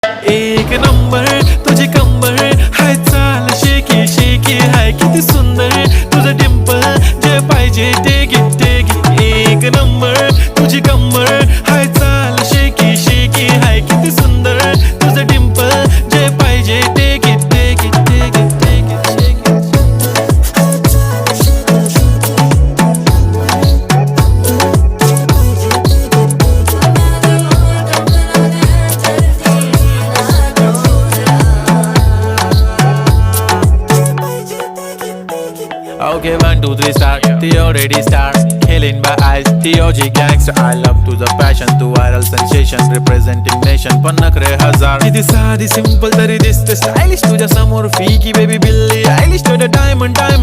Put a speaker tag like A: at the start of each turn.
A: एक नंबर तुझी कंबर हाय, चाल शेकी शेकी हाय, किती सुंदर तुझं डिंपल, जे पाहिजे ते घे. एक नंबर तुझी कंबर हाय, चाल शेकी शेकी हाय, किती सुंदर तुझं डिंपल, जे पाहिजे ते घे. Okay, 1, 2, 3 start. The already start. Killing by eyes. The OG gangster. I love to the passion, to viral sensation, representing nation. पन्नकरे हजार. किती साधी simple तरी दिसते stylish तुझ्या समोर. फीकी baby बिल्ली. Stylish to the diamond.